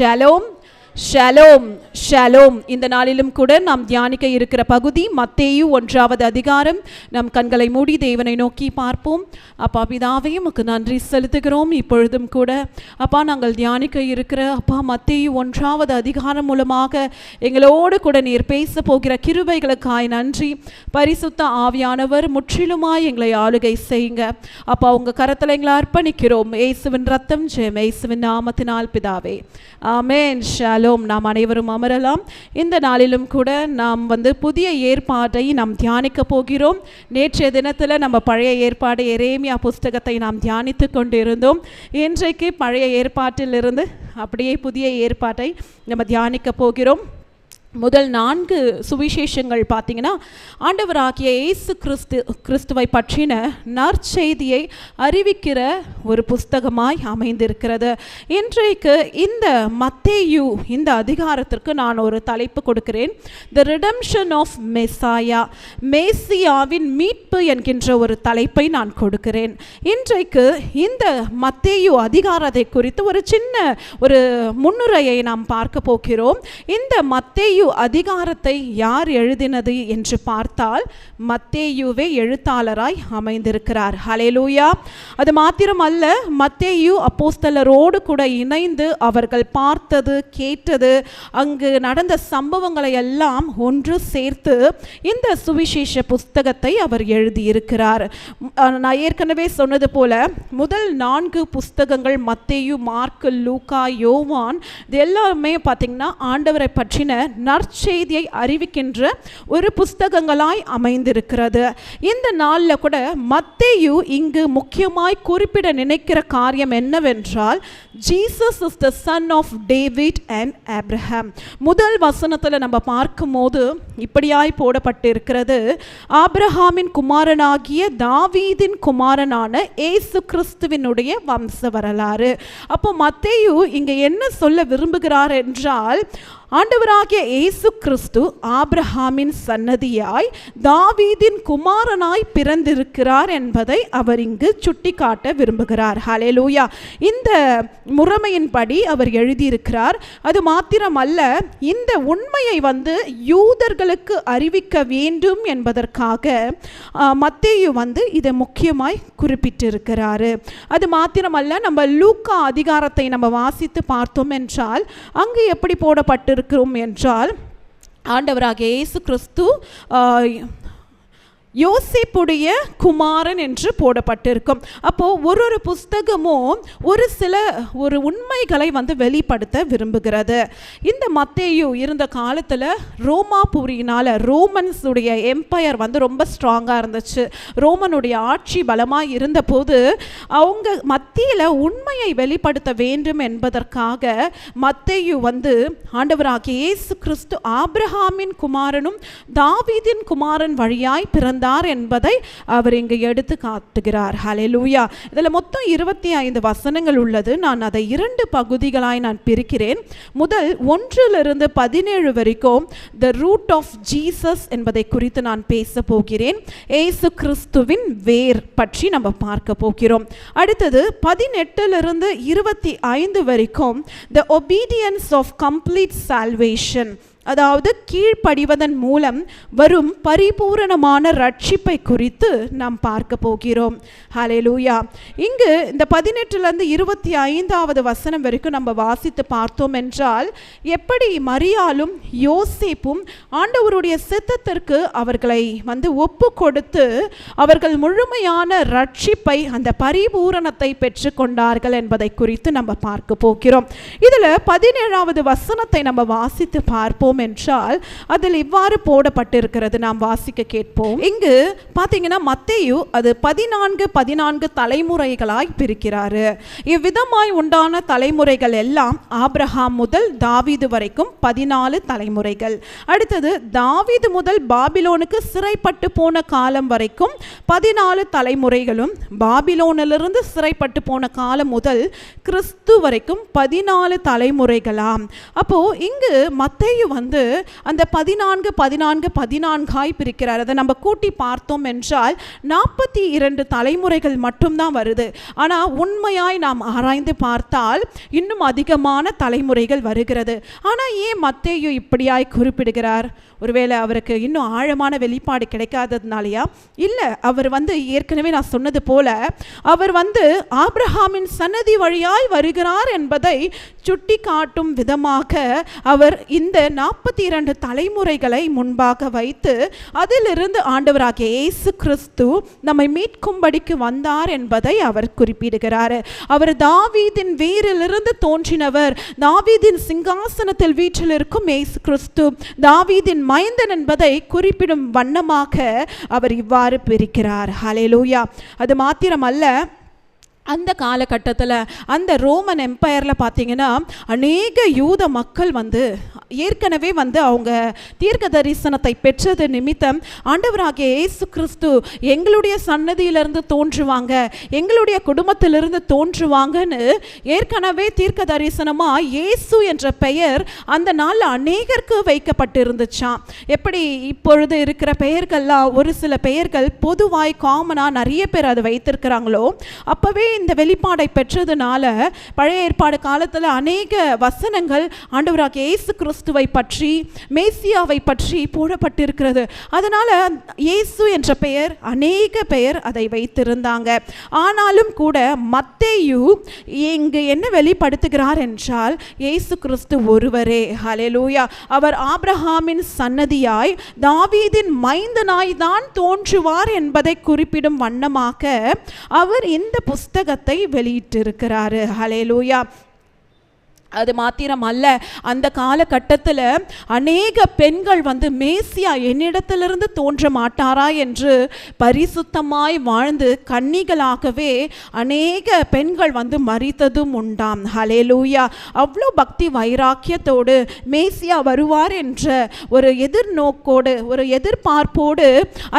Shalom shalom shalom. இந்த நாளிலும் கூட நாம் தியானிக்க இருக்கிற பகுதி மத்தேயு 1வது அதிகாரம். நம் கண்களை மூடி தேவனை நோக்கி பார்ப்போம். அப்பா பிதாவே, உமக்கு நன்றி செலுத்துகிறோம். இப்பொழுதும் கூட அப்பா நாங்கள் தியானிக்க இருக்கிற அப்பா மத்தேயு 1வது அதிகாரம் மூலமாக எங்களோடு கூட நீர் பேச போகிற கிருபைகளுக்காய் நன்றி. பரிசுத்த ஆவியானவர் முற்றிலுமாய் எங்களை ஆளுகை செய்யுங்க. அப்பா உங்கள் கரத்தில் எங்களை அர்ப்பணிக்கிறோம். இயேசுவின் ரத்தம் ஜெயம், இயேசுவின் நாமத்தினால் பிதாவே, ஆமென். ஷலோம். நாம் அனைவரும் அமரலாம். இந்த நாளிலும் கூட நாம் புதிய ஏற்பாட்டை நாம் தியானிக்க போகிறோம். நேற்றைய தினத்தில் நம்ம பழைய ஏற்பாடு எரேமியா புஸ்தகத்தை நாம் தியானித்து கொண்டிருந்தோம். இன்றைக்கு பழைய ஏற்பாட்டிலிருந்து அப்படியே புதிய ஏற்பாட்டை நம்ம தியானிக்க போகிறோம். முதல் 4 சுவிசேஷங்கள் பார்த்தீங்கன்னா ஆண்டவராகிய இயேசு கிறிஸ்துவை பற்றின நற்செய்தியை அறிவிக்கிற ஒரு புஸ்தகமாய் அமைந்திருக்கிறது. இன்றைக்கு இந்த மத்தேயு இந்த அதிகாரத்திற்கு நான் ஒரு தலைப்பு கொடுக்கிறேன். த ரிடம்ஷன் ஆஃப் மெசாயா, மேசியாவின் மீட்பு என்கின்ற ஒரு தலைப்பை நான் கொடுக்கிறேன். இன்றைக்கு இந்த மத்தேயு அதிகாரத்தை குறித்து ஒரு சின்ன ஒரு முன்னுரையை நாம் பார்க்க போகிறோம். இந்த மத்தேயு அதிகாரத்தை யார் எழுதினது என்று பார்த்தால் மத்தேயுவே எழுத்தாளராய் அமைந்திருக்கிறார். ஹல்லேலூயா. அது மாத்திரமல்ல, மத்தேயு அப்போஸ்தலரோடு கூட இணைந்து அவர்கள் பார்த்தது கேட்டது அங்கு நடந்த சம்பவங்களை எல்லாம் ஒன்று சேர்த்து இந்த சுவிசேஷ புஸ்தகத்தை அவர் எழுதியிருக்கிறார். நான் ஏற்கனவே சொன்னது போல முதல் 4 புஸ்தகங்கள் மத்தேயு, மார்க்கு, லூக்கா, யோவான், இது எல்லாமே பார்த்தீங்கன்னா ஆண்டவரை பற்றின நற்செய்தியை அறிவிக்கின்ற ஒரு புஸ்தகங்களாய் அமைந்திருக்கிறது. இந்த நாளில் கூட மத்தேயு இங்கு முக்கியமாய் குறிப்பிட நினைக்கிற காரியம் என்னவென்றால், Jesus is the son of David and Abraham. முதல் வசனத்தில் நம்ம பார்க்கும்போது இப்படியாய் போடப்பட்டிருக்கிறது, ஆபிரகாமின் குமாரனாகிய தாவீதின் குமாரனான இயேசு கிறிஸ்துவினுடைய வம்ச வரலாறு. அப்போ மத்தேயு இங்கே என்ன சொல்ல விரும்புகிறார் என்றால், ஆண்டவராகிய இயேசு கிறிஸ்து ஆபிரகாமின் சன்னதியாய் தாவீதின் குமாரனாய் பிறந்திருக்கிறார் என்பதை அவர் இங்கு சுட்டிக்காட்ட விரும்புகிறார். ஹல்லேலூயா. இந்த முறைமையின்படி அவர் எழுதியிருக்கிறார். அது மாத்திரமல்ல, இந்த உண்மையை யூதர்களுக்கு அறிவிக்க வேண்டும் என்பதற்காக மத்தேயு இதை முக்கியமாய் குறிப்பிட்டிருக்கிறாரு. அது மாத்திரமல்ல, நம்ம லூக்கா அதிகாரத்தை நம்ம வாசித்து பார்த்தோம் என்றால் அங்கு எப்படி போடப்பட்டிருக்கிறோம் என்றால், ஆண்டவராகிய இயேசு கிறிஸ்து யோசேப்புடைய குமாரன் என்று போடப்பட்டிருக்கும். அப்போது ஒரு புஸ்தகமும் ஒரு உண்மைகளை வெளிப்படுத்த விரும்புகிறது. இந்த மத்தேயு இருந்த காலத்தில் ரோமாபுரியினால் ரோமன்ஸுடைய எம்பையர் ரொம்ப ஸ்ட்ராங்காக இருந்துச்சு. ரோமனுடைய ஆட்சி பலமாக இருந்தபோது அவங்க மத்தியில் உண்மையை வெளிப்படுத்த வேண்டும் என்பதற்காக மத்தேயு ஆண்டவராகிய இயேசு கிறிஸ்து ஆபிரகாமின் குமாரனும் தாவீதின் குமாரன் வழியாய் பிறந்த என்பதை அவர் இங்கு எடுத்து காட்டுகிறார். ஹல்லேலூயா. இதில் மொத்தம் 25 வசனங்கள் உள்ளது. நான் அதை 2 பகுதிகளாய் நான் பிரிக்கிறேன். முதல் 1 to 17 வரைக்கும் த ரூட் ஆஃப் ஜீசஸ் என்பதை குறித்து நான் பேச போகிறேன். இயேசு கிறிஸ்துவின் வேர் பற்றி நம்ம பார்க்க போகிறோம். அடுத்தது 18 to 25 வரைக்கும் the obedience of complete salvation, அதாவது கீழ்ப்படிவதன் மூலம் வரும் பரிபூரணமான ரட்சிப்பை குறித்து நாம் பார்க்க போகிறோம். ஹல்லேலூயா. இங்கு இந்த 18 to 25 வசனம் வரைக்கும் நம்ம வாசித்து பார்த்தோம் என்றால், எப்படி மரியாளும் யோசேப்பும் ஆண்டவருடைய சித்தத்திற்கு அவர்களை ஒப்பு கொடுத்து அவர்கள் முழுமையான ரட்சிப்பை, அந்த பரிபூரணத்தை பெற்றுக்கொண்டார்கள் என்பதை குறித்து நம்ம பார்க்க போகிறோம். இதில் 17வது வசனத்தை நம்ம வாசித்து பார்ப்போம் என்றால் அதில் இவ்வாறு போடப்பட்டிருக்கிறது. நாம் வாசிக்க கேட்போம். இங்கு பார்த்தீங்கன்னா மத்தேயு அது 14 தலைமுறைகளாய் பிரிக்கிறாரு. இவ்விதமாய் உண்டான தலைமுறைகள் எல்லாம் ஆபிரகாம் முதல் தாவீது வரைக்கும் 14 தலைமுறைகள். அடுத்தது தாவீது முதல் பாபிலோனுக்கு சிறைப்பட்டு போன காலம் வரைக்கும் 14 தலைமுறைகளும், பாபிலோனிலிருந்து சிறைப்பட்டு போன காலம் முதல் கிறிஸ்து வரைக்கும் 14 தலைமுறைகளாம். அப்போ இங்கு மத்தேயு வந்து அந்த 14 பிரிக்கிறார். அதை நம்ம கூட்டி பார்த்தோம் என்றால் 42 தலைமுறைகள் மட்டும்தான் வருது. ஆனால் உண்மையாய் நாம் ஆராய்ந்து பார்த்தால் இன்னும் அதிகமான தலைமுறைகள் வருகிறது. ஆனால் ஏன் மத்தேயு இப்படியாய் குறிப்பிடுகிறார்? ஒருவேளை அவருக்கு இன்னும் ஆழமான வெளிப்பாடு கிடைக்காததுனாலயா? இல்லை, அவர் வந்து ஏற்கனவே நான் சொன்னது போல அவர் வந்து ஆபிரகாமின் சன்னதி வழியாய் வருகிறார் என்பதை சுட்டி காட்டும் விதமாக அவர் இந்த 42 தலைமுறைகளை முன்பாக வைத்து அதிலிருந்து ஆண்டவராகிய இயேசு கிறிஸ்து நம்மை மீட்கும்படிக்கு வந்தார் என்பதை அவர் குறிப்பிடுகிறார். அவர் தாவீதின் வேரிலிருந்து தோன்றினவர், தாவீதின் சிங்காசனத்தில் வீற்றில் இருக்கும் இயேசு கிறிஸ்து, தாவீதின் மைந்தன் என்பதை குறிப்பிடும் வண்ணமாக அவர் இவ்வாறு பிரிக்கிறார். ஹல்லேலூயா. அது மாத்திரமல்ல, அந்த காலகட்டத்தில் அந்த ரோமன் எம்பையரில் பார்த்தீங்கன்னா அநேக யூத மக்கள் வந்து ஏற்கனவே வந்து அவங்க தீர்க்க தரிசனத்தை பெற்றது நிமித்தம் ஆண்டவராகிய இயேசு கிறிஸ்து எங்களுடைய சன்னதியிலிருந்து தோன்றுவாங்க, எங்களுடைய குடும்பத்திலிருந்து தோன்றுவாங்கன்னு ஏற்கனவே தீர்க்க தரிசனமாக இயேசு என்ற பெயர் அந்த நாளில் அநேகருக்கு வைக்கப்பட்டிருந்துச்சாம். எப்படி இப்பொழுது இருக்கிற பெயர்கள்லாம் ஒரு சில பெயர்கள் பொதுவாய் காமனாக நிறைய பேர் அதை வைத்திருக்கிறாங்களோ, அப்போவே இந்த வெளிப்பாடை பெற்றதுனால பழைய ஏற்பாடு காலத்தில் அநேக வசனங்கள் ஆண்டவராகிய இயேசு கிறிஸ்துவை பற்றி, மேசியாவை பற்றி போடப்பட்டிருக்கிறது. அதனால இயேசு என்ற பெயர் அநேக பெயர் அதை வைத்திருந்தாங்க. ஆனாலும் கூட மத்தேயு இங்கு என்ன வெளிப்படுத்துகிறார் என்றால் இயேசு கிறிஸ்து ஒருவரே. ஹல்லேலூயா. அவர் ஆபிரகாமின் சன்னதியாய் தாவீதின் மைந்தனாய் தான் தோன்றுவார் என்பதை குறிப்பிடும் வண்ணமாக அவர் இந்த புஸ்தகத்தை வெளியிட்டிருக்கிறார். ஹல்லேலூயா. அது மாத்திரம் அல்ல, அந்த காலகட்டத்தில் அநேக பெண்கள் வந்து மேசியா என்னிடத்திலிருந்து தோன்ற மாட்டாரா என்று பரிசுத்தமாய் வாழ்ந்து கன்னிகளாகவே அநேக பெண்கள் வந்து மரித்ததும் உண்டாம். ஹல்லேலூயா. அவ்வளோ பக்தி வைராக்கியத்தோடு மேசியா வருவார் என்ற ஒரு எதிர்நோக்கோடு, ஒரு எதிர்பார்ப்போடு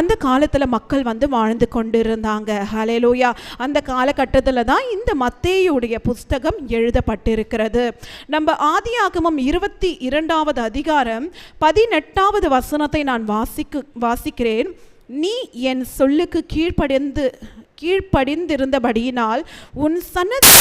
அந்த காலத்தில் மக்கள் வந்து வாழ்ந்து கொண்டிருந்தாங்க. ஹல்லேலூயா. அந்த காலகட்டத்தில் தான் இந்த மத்தேயுடைய புஸ்தகம் எழுதப்பட்டிருக்கிறது. நம்ம ஆதியாகமம் 22வது அதிகாரம் 18வது வசனத்தை நான் வாசிக்கிறேன். நீ என் சொல்லுக்கு கீழ்ப்படிந்திருந்தபடியினால் உன் சன்னதி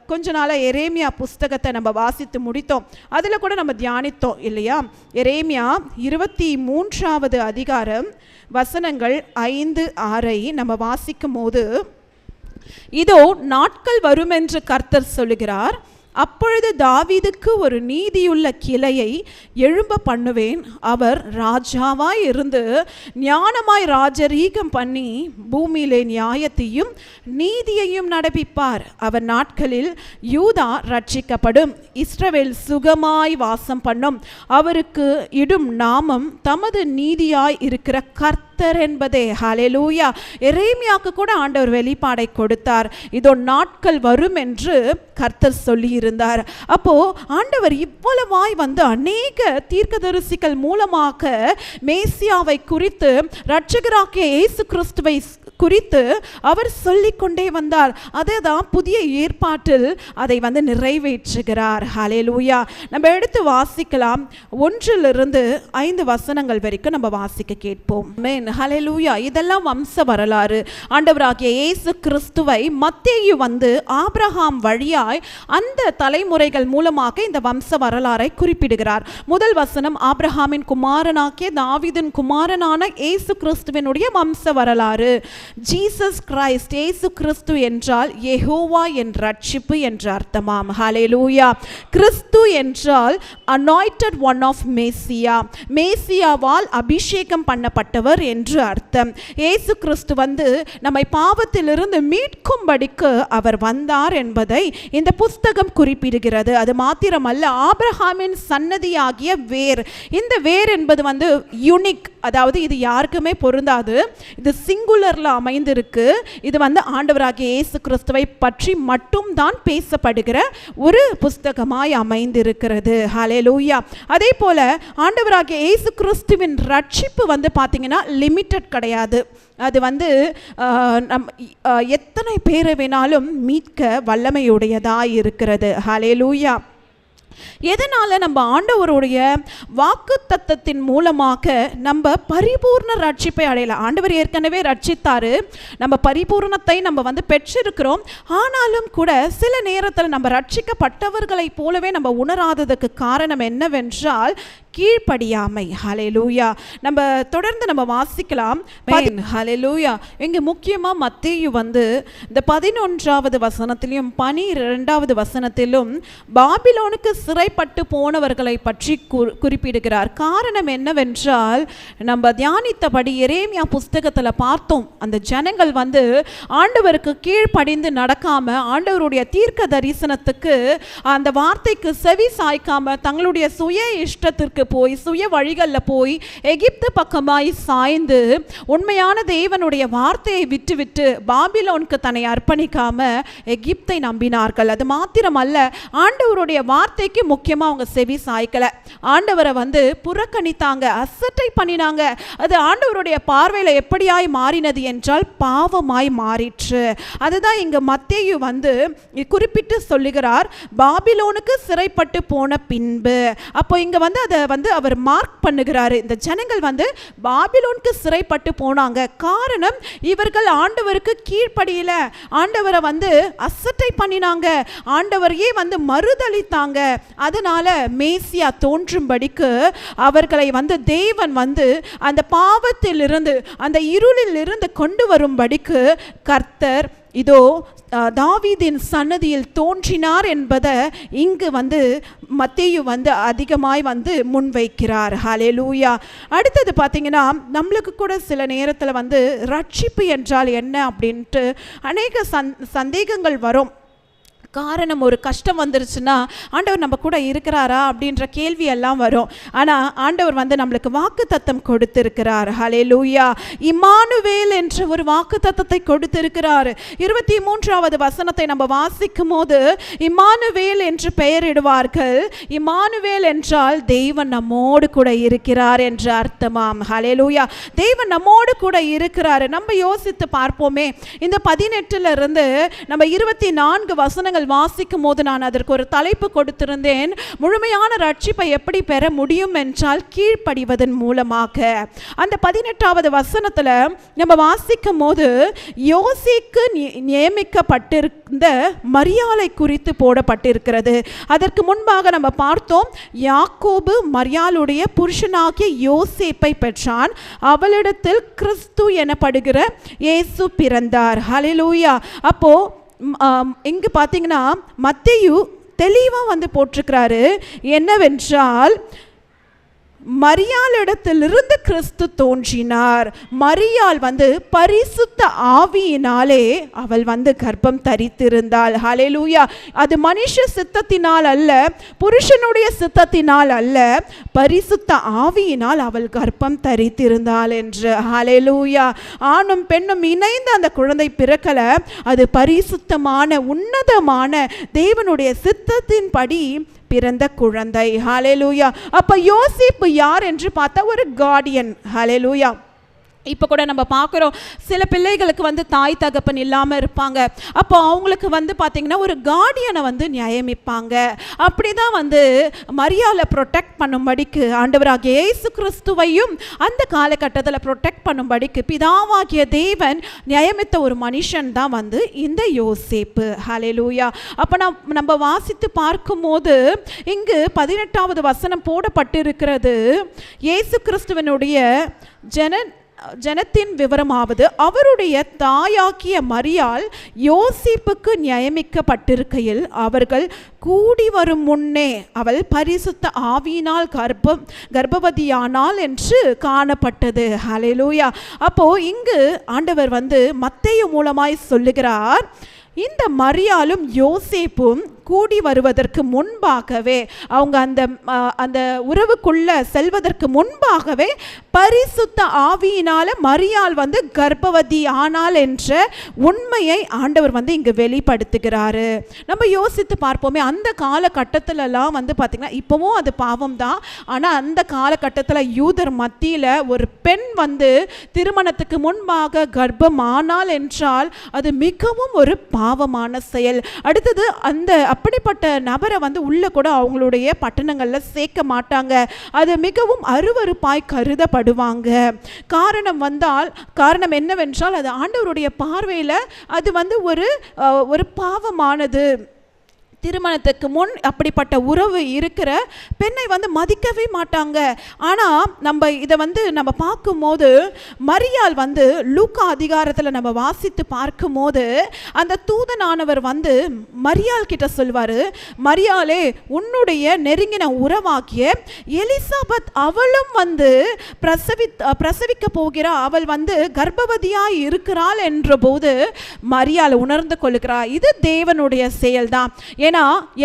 கொஞ்ச நாளாக எரேமியா புஸ்தகத்தை நம்ம வாசித்து முடித்தோம். அதில் கூட நம்ம தியானித்தோம் இல்லையா? எரேமியா 23வது அதிகாரம் வசனங்கள் 5-6 நம்ம வாசிக்கும் போது, இதோ நாட்கள் வரும் என்று கர்த்தர் சொல்லுகிறார், அப்பொழுது தாவீதுக்கு ஒரு நீதியுள்ள கிளையை எழும்ப பண்ணுவேன். அவர் ராஜாவாய் இருந்து ஞானமாய் ராஜரீகம் பண்ணி பூமியிலே நியாயத்தையும் நீதியையும் நடப்பிப்பார். அவர் நாட்களில் யூதா ரட்சிக்கப்படும், இஸ்ரவேல் சுகமாய் வாசம் பண்ணும். அவருக்கு இடும் நாமம் தமது நீதியாய் இருக்கிற கர்த்தர் என்பதே. ஹல்லேலூயா. எரேமியாவுக்கு கூட ஆண்டவர் வெளிப்பாடை கொடுத்தார். இதோ நாட்கள் வரும் என்று கர்த்தர் சொல்லியிருந்தார். அப்போ ஆண்டவர் இவ்வளவாய் வந்து அநேக தீர்க்கதரிசிகள் மூலமாக மேசியாவை குறித்து, இரட்சகராகிய இயேசு கிறிஸ்துவை குறித்து அவர் சொல்லிக்கொண்டே வந்தார். அதே தான் புதிய ஏற்பாட்டில் அதை வந்து நிறைவேற்றுகிறார். ஹல்லேலூயா. நம்ம எடுத்து வாசிக்கலாம். 1-5 வசனங்கள் வரைக்கும் நம்ம வாசிக்க கேட்போம். ஆமென். ஹல்லேலூயா. இதெல்லாம் வம்ச வரலாறு. ஆண்டவராகிய இயேசு கிறிஸ்துவை மத்தேயு வந்து ஆபிரகாம் வழியாய் அந்த தலைமுறைகள் மூலமாக இந்த வம்ச வரலாறை குறிப்பிடுகிறார். முதல் வசனம் ஆபிரகாமின் குமாரனாகிய தாவீதின் குமாரனான இயேசு கிறிஸ்துவினுடைய வம்ச வரலாறு. ஜீசஸ் கிரைஸ்ட், இயேசு கிறிஸ்து என்றால் யெகோவா என் ரட்சிப்பு என்று அர்த்தமாம். ஹல்லேலூயா. கிறிஸ்து என்றால் அனாயிண்டட் ஒன் ஆஃப் மேசியா, மேசியாவால் அபிஷேகம் பண்ணப்பட்டவர் என்று அர்த்தம். இயேசு கிறிஸ்து வந்து நம்மை பாவத்திலிருந்து மீட்கும்படிக்கு அவர் வந்தார் என்பதை இந்த புஸ்தகம் குறிப்பிடுகிறது. அது மாத்திரமல்ல, ஆபிரகாமின் சன்னதியாகிய வேர், இந்த வேர் என்பது வந்து யூனிக், அதாவது இது யாருக்குமே பொருந்தாது, இது சிங்குலர்ல அமைந்திருக்கு. இது வந்து ஆண்டவராகிய இயேசு கிறிஸ்துவை பற்றி மட்டும் தான் பேசப்படுகிற ஒரு புஸ்தகமாய் அமைந்திருக்கிறது. ஹல்லேலூயா. அதே போல ஆண்டவராகிய இயேசு கிறிஸ்துவின் ரட்சிப்பு வந்து பார்த்தீங்கன்னா லிமிட்டட் கிடையாது. அது வந்து எத்தனை பேரை வேணாலும் மீட்க வல்லமையுடையதாக இருக்கிறது. ஹல்லேலூயா. எதனால் நம்ம ஆண்டவருடைய வாக்கு தத்தத்தின் மூலமாக நம்ம பரிபூர்ண ரட்சிப்பை அடையலாம். ஆண்டவர் ஏற்கனவே ரட்சித்தாரு, நம்ம பரிபூர்ணத்தை நம்ம வந்து பெற்றிருக்கிறோம். ஆனாலும் கூட சில நேரத்தில் நம்ம ரட்சிக்கப்பட்டவர்களை போலவே நம்ம உணராததுக்கு காரணம் என்னவென்றால் கீழ்ப்படியாமை. ஹல்லேலூயா. நம்ம தொடர்ந்து நம்ம வாசிக்கலாம். ஹல்லேலூயா. இங்கே முக்கியமாக மத்தேயு வந்து இந்த 11வது வசனத்திலும் 12வது வசனத்திலும் பாபிலோனுக்கு சிறைப்பட்டு போனவர்களை பற்றி குறிப்பிடுகிறார். காரணம் என்னவென்றால், நம்ம தியானித்தபடி எரேமியா புஸ்தகத்தில் பார்த்தோம், அந்த ஜனங்கள் வந்து ஆண்டவருக்கு கீழ்ப்படிந்து நடக்காம, ஆண்டவருடைய தீர்க்க தரிசனத்துக்கு அந்த வார்த்தைக்கு செவி சாய்க்காம தங்களுடைய சுய இஷ்டத்திற்கு போய், சுய வழிகளில் போய் எகிப்து பக்கமாய் சாய்ந்து உண்மையான தேவனுடைய வார்த்தையை விட்டுவிட்டு பாபிலோனுக்கு தன்னை அர்ப்பணிக்காம எகிப்தை நம்பினார்கள். அது மாத்திரமல்ல, ஆண்டவருடைய வார்த்தைக்கு முக்கியமாக அவங்க செவி சாய்க்கல, ஆண்டவரை வந்து புறக்கணித்தாங்க, அசட்டை பண்ணினாங்க. அது ஆண்டவருடைய பார்வையில் எப்படியாய் மாறினது என்றால் பாவமாய் மாறிற்று. அதுதான் இங்க மத்தேயு வந்து குறிப்பிட்டு சொல்லுகிறார், பாபிலோனுக்கு சிறைப்பட்டு போன பின்பு. அப்போ இங்க வந்து அதை வந்து அவர் மார்க் பண்ணுகிறாரு. இந்த ஜனங்கள் வந்து பாபிலோனுக்கு சிறைப்பட்டு போனாங்க. காரணம், இவர்கள் ஆண்டவருக்கு கீழ்ப்படியல, ஆண்டவரை வந்து அசட்டை பண்ணினாங்க, ஆண்டவரையே வந்து மறுதலித்தாங்க. அதனால மேசியா தோன்றும்படிக்கு அவர்களை வந்து தேவன் வந்து அந்த பாவத்திலிருந்து, அந்த இருளில் இருந்து கொண்டு வரும்படிக்கு கர்த்தர் இதோ தாவீதின் சன்னதியில் தோன்றினார் என்பதை இங்கு வந்து மத்தேயு வந்து அதிகமாய் வந்து முன்வைக்கிறார். ஹல்லேலூயா. அடுத்தது பார்த்தீங்கன்னா, நம்மளுக்கு கூட சில நேரத்தில் வந்து ரட்சிப்பு என்றால் என்ன அப்படின்ட்டு அநேக சந்தேகங்கள் வரும். காரணம், ஒரு கஷ்டம் வந்துருச்சுன்னா ஆண்டவர் நம்ம கூட இருக்கிறாரா அப்படின்ற கேள்வி எல்லாம் வரும். ஆனால் ஆண்டவர் வந்து நம்மளுக்கு வாக்கு தத்தம் கொடுத்திருக்கிறார். ஹல்லேலூயா. இம்மானுவேல் என்ற ஒரு வாக்கு தத்தத்தை கொடுத்திருக்கிறார். 23வது வசனத்தை நம்ம வாசிக்கும் போது இம்மானுவேல் என்று பெயரிடுவார்கள். இம்மானுவேல் என்றால் தேவன் நம்மோடு கூட இருக்கிறார் என்று அர்த்தமாம். ஹல்லேலூயா. தேவன் நம்மோடு கூட இருக்கிறார். நம்ம யோசித்து பார்ப்போமே, இந்த 18 இருந்து நம்ம 24 வசனங்கள் வாசிக்கும் போது நான் அதற்கு ஒரு தலைப்பு கொடுத்திருந்தேன், முழுமையான ரட்சிப்பை எப்படி பெற முடியும் என்றால் கீழ்ப்படிவதன் மூலமாக. அந்த 18வது வசனத்துல நம்ம வாசிக்கும் போது யோசேக்கு நியமிக்கப்பட்டிருந்த மரியாளை குறித்து போடப்பட்டிருக்கிறது. அதற்கு முன்பாக நம்ம பார்த்தோம், யாக்கோபு மரியாளுடைய புருஷனாகிய யோசேப்பை பெற்றான், அவளிடத்தில் கிறிஸ்து எனப்படுகிற இயேசு பிறந்தார். ஹல்லேலூயா. அப்போ இங்கு பார்த்தீங்கன்னா மத்தேயு தெளிவாக வந்து போட்டிருக்கிறாரு என்னவென்றால், மரியாளிடத்திலிருந்து கிறிஸ்து தோன்றினார். மரியாள் வந்து பரிசுத்த ஆவியினாலே அவள் வந்து கர்ப்பம் தரித்திருந்தாள். ஹல்லேலூயா. அது மனுஷ சித்தத்தினால் அல்ல, புருஷனுடைய சித்தத்தினால் அல்ல, பரிசுத்த ஆவியினால் அவள் கர்ப்பம் தரித்திருந்தாள் என்று. ஹல்லேலூயா. ஆணும் பெண்ணும் இணைந்து அந்த குழந்தை பிறக்கல, அது பரிசுத்தமான உன்னதமான தேவனுடைய சித்தத்தின்படி பிறந்த குழந்தை. ஹல்லேலூயா. அப்ப யோசேப்பு யார் என்று பார்த்தா ஒரு கார்டியன். ஹல்லேலூயா. இப்போ கூட நம்ம பார்க்குறோம், சில பிள்ளைகளுக்கு வந்து தாய் தகப்பன் இல்லாமல் இருப்பாங்க. அப்போ அவங்களுக்கு வந்து பார்த்திங்கன்னா ஒரு கார்டியனை வந்து நியமிப்பாங்க. அப்படி தான் வந்து மரியாளை ப்ரொடெக்ட் பண்ணும்படிக்கு ஆண்டவராகிய இயேசு கிறிஸ்துவையும் அந்த காலகட்டத்தில் ப்ரொடெக்ட் பண்ணும்படிக்கு பிதாவாகிய தேவன் நியமித்த ஒரு மனுஷன் தான் வந்து இந்த யோசேப்பு. ஹல்லேலூயா. அப்போ நம்ம வாசித்து பார்க்கும்போது இங்கு 18வது வசனம் போடப்பட்டிருக்கிறது, இயேசு கிறிஸ்துவனுடைய ஜனத்தின் விவரமாவது, அவருடைய தாயாக்கிய மரியாள் யோசேப்புக்கு நியமிக்கப்பட்டிருக்கையில் அவர்கள் கூடி வரும் முன்னே அவள் பரிசுத்த ஆவியினால் கர்ப்பவதியானாள் என்று காணப்பட்டது. ஹல்லேலூயா. அப்போ இங்கு ஆண்டவர் மத்தேயு மூலமாய் சொல்லுகிறார், இந்த மரியாளும் யோசேப்பும் கூடி வருவதற்கு முன்பாகவே, அவங்க அந்த உறவுக்குள்ள செல்வதற்கு முன்பாகவே பரிசுத்த ஆவியினால மரியாள் கர்ப்பவதி ஆனால் என்ற உண்மையை ஆண்டவர் இங்கு வெளிப்படுத்துகிறாரு. நம்ம யோசித்து பார்ப்போமே, அந்த காலகட்டத்திலலாம் பார்த்தீங்கன்னா, இப்போவும் அது பாவம் தான், ஆனால் அந்த காலகட்டத்தில் யூதர் மத்தியில் ஒரு பெண் திருமணத்துக்கு முன்பாக கர்ப்பம் ஆனால் என்றால் அது மிகவும் ஒரு பாவமான செயல். அடுத்தது அப்படிப்பட்ட நபரை உள்ள கூட அவங்களுடைய பட்டணங்கள்ல சேர்க்க மாட்டாங்க. அது மிகவும் அருவருப்பாய் கருதப்படுவாங்க. காரணம் என்னவென்றால் அது ஆண்டவருடைய பார்வையில் அது ஒரு பாவமானது. திருமணத்துக்கு முன் அப்படிப்பட்ட உறவு இருக்கிற பெண்ணை மதிக்கவே மாட்டாங்க. ஆனால் நம்ம இதை நம்ம பார்க்கும்போது, மரியாள் லூக்கா அதிகாரத்தில் நம்ம வாசித்து பார்க்கும்போது அந்த தூதனானவர் மரியாள் கிட்ட சொல்வார், மரியாளே, உன்னுடைய நெருங்கின உறவாகிய எலிசாபெத் அவளும் பிரசவிக்க போகிறா, அவள் கர்ப்பவதியாய் இருக்கிறாள் என்ற போது மரியாள் உணர்ந்து கொள்கிறார், இது தேவனுடைய செயல்தான். ஏன்னா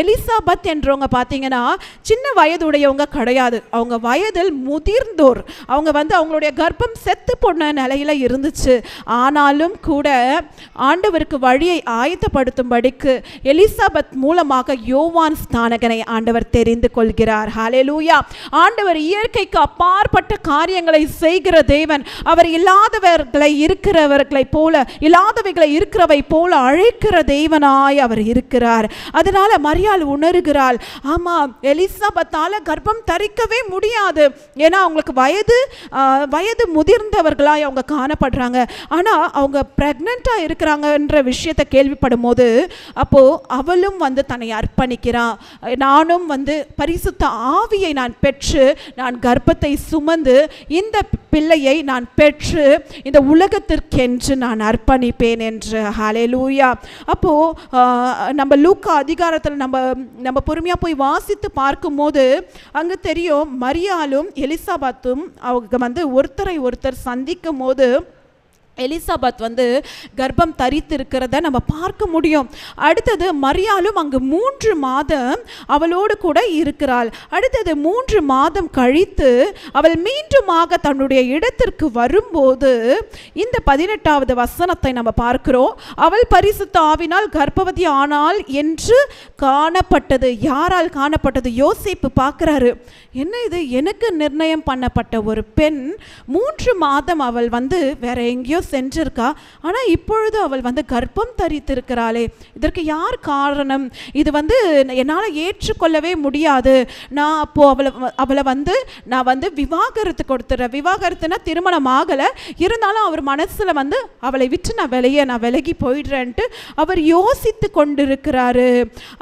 எலிசாபெத் என்றவங்க பார்த்தீங்கன்னா சின்ன வயதுடையவங்க கிடையாது, அவங்க வயதில் முதிர்ந்தோர். அவங்க அவங்களுடைய கர்ப்பம் செத்து போன நிலையில இருந்துச்சு. ஆனாலும் கூட ஆண்டவருக்கு வழியை ஆயத்தப்படுத்தும்படிக்கு எலிசாபெத் மூலமாக யோவான் ஸ்நானகனை ஆண்டவர் தெரிந்து கொள்கிறார். ஹல்லேலூயா. ஆண்டவர் இயற்கைக்கு அப்பாற்பட்ட காரியங்களை செய்கிற தேவன். அவர் இல்லாதவைகளை இருக்கிறவை போல அழைக்கிற தேவனாய் அவர் இருக்கிறார். அதனால மரியாள் உணர்கிறாள், ஆமா, எலிசாபெத்தால கர்ப்பம் தரிக்கவே முடியாது. ஏன்னா அவங்களுக்கு வயது முதிர்ந்தவர்களாய் அவங்க காணப்படுறாங்க. ஆனா அவங்க பிரெக்னெண்டா இருக்கிறாங்கன்ற விஷயத்தை கேள்விப்படும் போது அப்போ அவளும் தன்னை அர்ப்பணிக்கிறான். நானும் பரிசுத்த ஆவியை நான் பெற்று நான் கர்ப்பத்தை சுமந்து இந்த பிள்ளையை நான் பெற்று இந்த உலகத்திற்கென்று நான் அர்ப்பணிப்பேன் என்று. ஹல்லேலூயா. அப்போ நம்ம லூக்கா அதிகாரத்தில் நம்ம பொறுமையா போய் வாசித்து பார்க்கும்போது அங்க தெரியும், மரியாளும் எலிசாபெத்தும் அவங்க ஒருத்தரை ஒருத்தர் சந்திக்கும் போது எலிசாபெத் கர்ப்பம் தரித்திருக்கிறத நம்ம பார்க்க முடியும். அடுத்தது மரியாளும் அங்கு 3 மாதம் அவளோடு கூட இருக்கிறாள். அடுத்தது 3 மாதம் கழித்து அவள் மீண்டுமாக தன்னுடைய இடத்திற்கு வரும்போது இந்த 18வது வசனத்தை நம்ம பார்க்கிறோம். அவள் பரிசுத்த ஆவினால் கர்ப்பவதி ஆனாள் என்று காணப்பட்டது. யாரால் காணப்பட்டது? யோசேப்பு பார்க்கிறாரு, என்ன இது, எனக்கு நிர்ணயம் பண்ணப்பட்ட ஒரு பெண் 3 மாதம் அவள் வேற எங்கேயோ சென்றிருக்கா, ஆனால் இப்பொழுது அவள் கர்ப்பம் தரித்திருக்கிறாளே, இதற்கு யார் காரணம்? இது என்னால் ஏற்றுக்கொள்ளவே முடியாது. நான் அப்போ அவளை நான் விவாகரத்து கொடுத்துறேன். விவாகரத்துனா திருமணம் ஆகலை, இருந்தாலும் அவர் மனசில் அவளை விட்டு நான் விலகி போயிடுறேன்ட்டு அவர் யோசித்து கொண்டிருக்கிறாரு.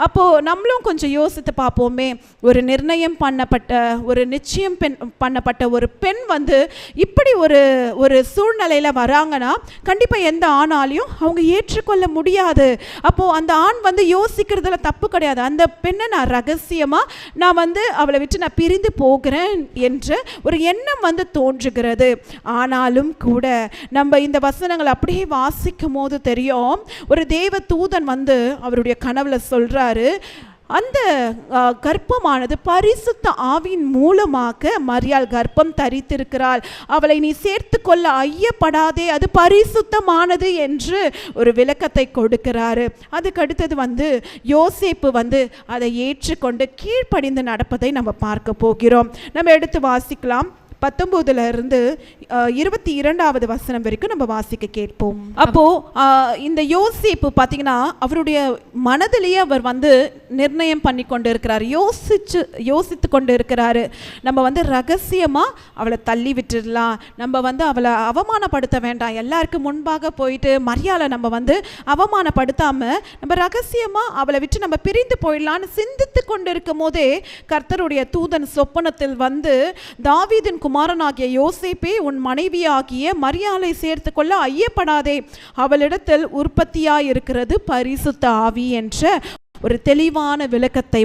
அப்போது நம்மளும் கொஞ்சம் யோசித்து பார்ப்போமே, ஒரு நிர்ணயம் பண்ணப்பட்ட ஒரு நிச்சயம் பண்ணப்பட்ட ஒரு பெண் இப்படி ஒரு சூழ்நிலையில் வராங்கன்னா கண்டிப்பாக எந்த ஆணாலையும் அவங்க ஏற்றுக்கொள்ள முடியாது. அப்போது அந்த ஆண் யோசிக்கிறதுல தப்பு கிடையாது. அந்த பெண்ணை நான் ரகசியமாக நான் அவளை விட்டு நான் பிரிந்து போகிறேன் என்ற ஒரு எண்ணம் தோன்றுகிறது. ஆனாலும் கூட நம்ம இந்த வசனங்கள் அப்படியே வாசிக்கும் போது தெரியும், ஒரு தேவ தூதன் அவருடைய கனவுல சொல்றாரு, அந்த கர்ப்பமானது பரிசுத்த ஆவியின் மூலமாக மரியாள் கர்ப்பம் தரித்திருக்கிறாள், அவளை நீ சேர்த்து கொள்ள ஐயப்படாதே, அது பரிசுத்தமானது என்று ஒரு விளக்கத்தை கொடுக்கிறாரு. அதுக்கு அடுத்தது யோசேப்பு அதை ஏற்றுக்கொண்டு கீழ்ப்படிந்து நடப்பதை நம்ம பார்க்க போகிறோம். நம்ம எடுத்து வாசிக்கலாம். 19 22வது வசனம் வரைக்கும் நம்ம வாசிக்க கேட்போம். அப்போ இந்த யோசேப்பு பார்த்தீங்கன்னா அவருடைய மனதிலேயே அவர் நிர்ணயம் பண்ணி கொண்டு இருக்கிறார், யோசித்து கொண்டு இருக்கிறாரு. நம்ம ரகசியமாக அவளை தள்ளி விட்டுடலாம், நம்ம அவளை அவமானப்படுத்த வேண்டாம், எல்லாருக்கும் முன்பாக போயிட்டு மரியாதை நம்ம அவமானப்படுத்தாமல் நம்ம ரகசியமாக அவளை விட்டு நம்ம பிரிந்து போயிடலான்னு சிந்தித்து கொண்டு இருக்கும் போதே கர்த்தருடைய தூதன் சொப்பனத்தில் தாவீதின் குமாரனாகிய யோசேப்பே, உன் மனைவியாகிய மரியாளை சேர்த்து கொள்ள ஐயப்படாதே, அவளிடத்தில் உற்பத்தியாயிருக்கிறது பரிசுத்த ஆவி என்ற ஒரு தெளிவான விளக்கத்தை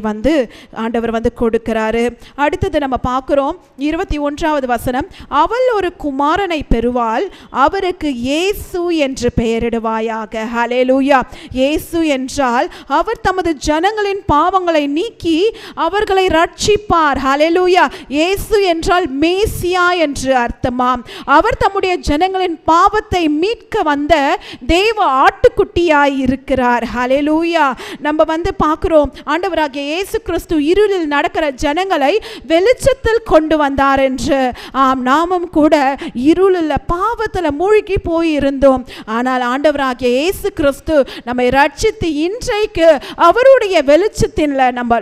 ஆண்டவர் கொடுக்கிறாரு. அடுத்தது நம்ம பார்க்குறோம் 21வது வசனம், அவள் ஒரு குமாரனை பெறுவாள், அவருக்கு இயேசு என்று பெயரிடுவாயாக. ஹல்லேலூயா. இயேசு என்றால் அவர் தமது ஜனங்களின் பாவங்களை நீக்கி அவர்களை ரட்சிப்பார். ஹல்லேலூயா. இயேசு என்றால் மேசியா என்று அர்த்தமாம். அவர் தம்முடைய ஜனங்களின் பாவத்தை மீட்க வந்த தேவ ஆட்டுக்குட்டியாய் இருக்கிறார். ஹல்லேலூயா. நம்ம பார்க்கிறோம், ஆண்டவராகிய இயேசு கிறிஸ்து இருளில் நடக்கிற ஜனங்களை வெளிச்சத்தில் கொண்டு வந்தார் என்று. ஆம், நாமும் கூட இருளில் பாவத்தில் மூழ்கி போயிருந்தோம். ஆனால் ஆண்டவராகிய இயேசு கிறிஸ்து நம்மை ரட்சித்து இன்றைக்கு அவருடைய வெளிச்சத்தின் நம்ம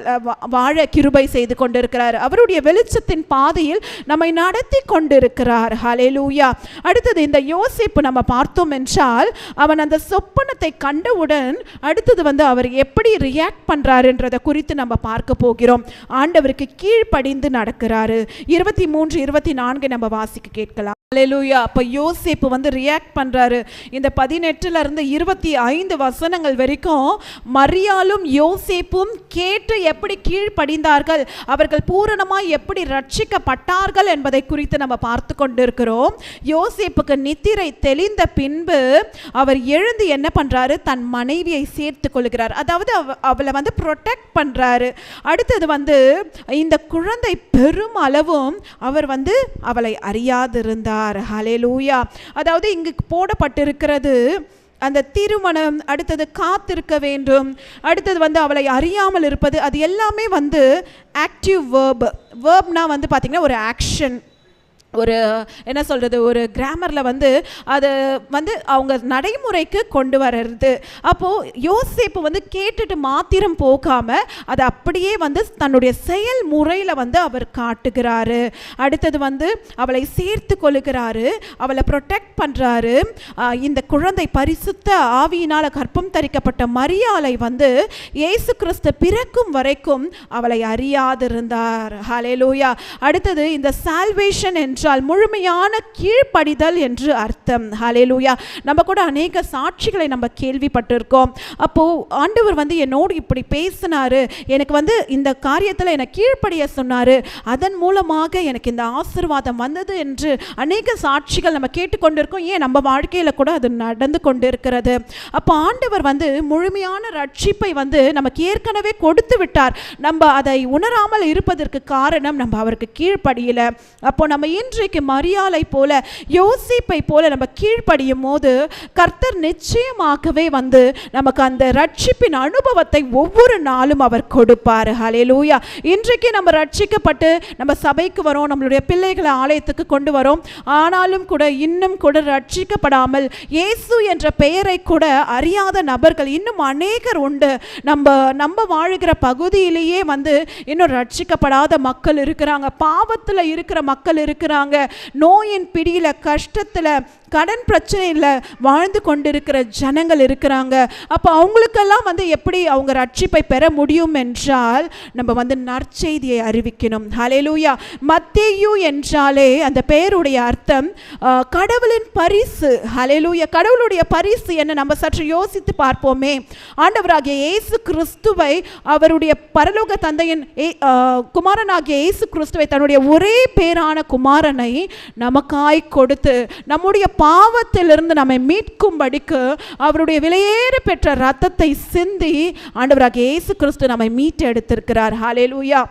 வாழ கிருபை செய்து கொண்டிருக்கிறார். அவருடைய வெளிச்சத்தின் பாதையில் நம்மை நடத்தி கொண்டிருக்கிறார். ஹல்லேலூயா. அடுத்தது இந்த யோசேப்பு நம்ம பார்த்தோம் என்றால், அவன் அந்த சொப்பனத்தை கண்டவுடன் அடுத்தது அவர் எப்படி ரியாக்ட் பண்றாருன்றத குறித்து நம்ம பார்க்க போகிறோம். ஆண்டவருக்கு கீழ்ப்படிந்து நடக்கிறாரு. 23, 24 நம்ம வாசிக்க கேட்கலாம். ஹல்லேலூயா. அப்ப யோசேப்பு ரியாக்ட் பண்றாரு. இந்த 18 இருந்து 25 வசனங்கள் வரைக்கும் மரியாளும் யோசேப்பும் கேட்டு எப்படி கீழ்ப்படிந்தார்கள், அவர்கள் பூரணமாய் எப்படி ரட்சிக்கப்பட்டார்கள் என்பதை குறித்து நம்ம பார்த்து கொண்டிருக்கிறோம். யோசேப்புக்கு நித்திரை தெளிந்த பின்பு அவர் எழுந்து என்ன பண்றாரு, தன் மனைவியை சேர்த்து கொள்கிறார். அதாவது அவளை ப்ரொடெக்ட் பண்றாரு. அடுத்தது இந்த குழந்தை பெரும் அளவும் அவர் அவளை அறியாதிருந்தார். ஹல்லேலூயா. அதாவது இங்கு போடப்பட்டிருக்கிறது அந்த திருமணம், அடுத்தது காத்திருக்க வேண்டும், அடுத்தது அவளை அறியாமல் இருப்பது, அது எல்லாமே ஆக்டிவ் வேர்ப். வேர்ப்னா பார்த்தீங்கன்னா ஒரு ஆக்ஷன், ஒரு என்ன சொல்கிறது, ஒரு கிராமரில் அதை அவங்க நடைமுறைக்கு கொண்டு வர்றது. அப்போது யோசேப்பு கேட்டுட்டு மாத்திரம் போகாமல் அதை அப்படியே தன்னுடைய செயல்முறையில் அவர் காட்டுகிறாரு. அடுத்தது அவளை சேர்த்து கொள்ளுகிறாரு, அவளை ப்ரொடெக்ட் பண்ணுறாரு. இந்த குழந்தை பரிசுத்த ஆவியினால் கர்ப்பம் தரிக்கப்பட்ட மரியாளை இயேசு கிறிஸ்து பிறக்கும் வரைக்கும் அவளை அறியாதிருந்தார். ஹல்லேலூயா. அடுத்தது இந்த சால்வேஷன் என்று முழுமையான கீழ்ப்படிதல் என்று அர்த்தம். ஹல்லேலூயா. நம்ம கூட அநேக சாட்சிகளை நம்ம கேள்விப்பட்டிருக்கோம். அப்போ ஆண்டவர் என்னோடு இப்படி பேசினாரு, எனக்கு இந்த காரியத்தில் எனக்கு கீழ்ப்படிய சொன்னாரு, அதன் மூலமாக எனக்கு இந்த ஆசீர்வாதம் வந்தது என்று அநேக சாட்சிகள் நம்ம கேட்டுக்கொண்டிருக்கோம். ஏன் நம்ம வாழ்க்கையில் கூட அது நடந்து கொண்டிருக்கிறது. அப்போ ஆண்டவர் முழுமையான ரட்சிப்பை நமக்கு ஏற்கனவே கொடுத்து விட்டார். நம்ம அதை உணராமல் இருப்பதற்கு காரணம் நம்ம அவருக்கு கீழ்ப்படியல. அப்போ நம்ம இன்றைக்கு மரியாளை போல, யோசேப்பை போல நம்ம கீழ்ப்படியும் போது கர்த்தர் நிச்சயமாகவே நமக்கு அந்த ரட்சிப்பின் அனுபவத்தை ஒவ்வொரு நாளும் அவர் கொடுப்பார். ஹல்லேலூயா. இன்றைக்கு நம்ம ரட்சிக்கப்பட்டு நம்ம சபைக்கு வரோம், நம்மளுடைய பிள்ளைகளை ஆலயத்துக்கு கொண்டு வரோம். ஆனாலும் கூட இன்னும் கூட ரட்சிக்கப்படாமல் இயேசு என்ற பெயரை கூட அறியாத நபர்கள் இன்னும் அநேகர் உண்டு. நம்ம வாழுகிற பகுதியிலேயே இன்னும் ரட்சிக்கப்படாத மக்கள் இருக்கிறாங்க, பாவத்தில் இருக்கிற மக்கள் இருக்கிறாங்க, நோயின் பிடியில, கஷ்டத்துல, கடன் பிரச்சனையில் வாழ்ந்து கொண்டிருக்கிற ஜனங்கள் இருக்கிறாங்க. அப்போ அவங்களுக்கெல்லாம் எப்படி அவங்க ரட்சிப்பை பெற முடியும் என்றால் நம்ம நற்செய்தியை அறிவிக்கணும். ஹல்லேலூயா. மத்தேயு என்றாலே அந்த பெயருடைய அர்த்தம் கடவுளின் பரிசு. ஹல்லேலூயா. கடவுளுடைய பரிசு என்ன நம்ம சற்று யோசித்து பார்ப்போமே. ஆண்டவராகிய இயேசு கிறிஸ்துவை, அவருடைய பரலோக தந்தையின் குமாரனாகிய இயேசு கிறிஸ்துவை, தன்னுடைய ஒரே பேரான குமாரனை நமக்காய் கொடுத்து நம்முடைய பாவத்திலிருந்து நம்மை மீட்கும்படிக்கு அவருடைய விலையேற பெற்ற இரத்தத்தை சிந்தி ஆண்டவராகிய இயேசு கிறிஸ்து நம்மை மீட்டு எடுத்திருக்கிறார். ஹல்லேலூயா.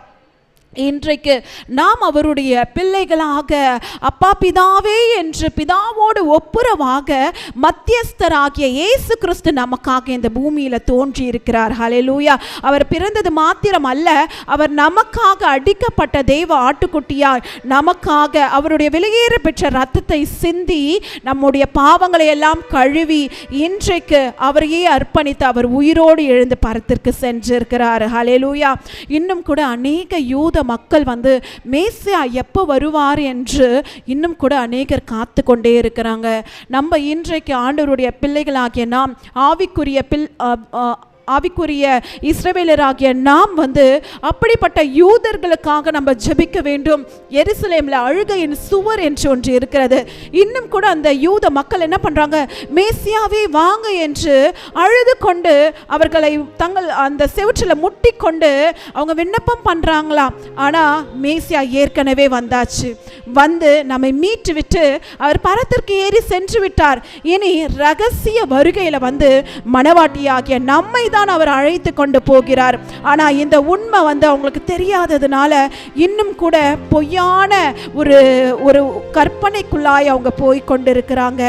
இன்றைக்கு நாம் அவருடைய பிள்ளைகளாக அப்பா பிதாவே என்று பிதாவோடு ஒப்புரவாக மத்தியஸ்தராகிய இயேசு கிறிஸ்து நமக்காக இந்த பூமியில் தோன்றி இருக்கிறார். ஹல்லேலூயா. அவர் பிறந்தது மாத்திரம் அல்ல, அவர் நமக்காக அடிக்கப்பட்ட தேவ ஆட்டுக்குட்டியாய் நமக்காக அவருடைய விலையேற பெற்ற இரத்தத்தை சிந்தி நம்முடைய பாவங்களை எல்லாம் கழுவி இன்றைக்கு அவரையே அர்ப்பணித்து அவர் உயிரோடு எழுந்து பரத்திற்கு சென்றிருக்கிறார். ஹல்லேலூயா. இன்னும் கூட அநேக யூத மக்கள் மேசியா எப்போ வருவார் என்று இன்னும் கூட அநேகர் காத்து கொண்டே இருக்கிறாங்க. நம்ம இன்றைக்கு ஆண்டவருடைய பிள்ளைகளாகிய நாம் ஆவிக்குரிய ஆவிக்குரிய இஸ்ரவேலராகிய நாம் அப்படிப்பட்ட யூதர்களுக்காக நம்ம ஜெபிக்க வேண்டும். எருசலேமில் அழுகையின் சுவர் என்று ஒன்று இருக்கிறது. இன்னும் கூட அந்த யூத மக்கள் என்ன பண்றாங்க, மேசியாவே வாங்க என்று அழுது கொண்டு அவர்களை தங்கள் அந்த செவுற்றில் முட்டி கொண்டு அவங்க விண்ணப்பம் பண்றாங்களாம். ஆனா மேசியா ஏற்கனவே வந்தாச்சு, நம்மை மீட்டு விட்டு அவர் பரத்திற்கு ஏறி சென்று விட்டார். இனி ரகசிய வருகையில மணவாட்டியாகிய நம்மை தான் அவர் அழைத்து கொண்டு போகிறார். ஆனா இந்த உண்மை அவங்களுக்கு தெரியாததுனால இன்னும் கூட பொய்யான ஒரு கற்பனைக்குள்ளாய் அவங்க போய் கொண்டிருக்கிறாங்க.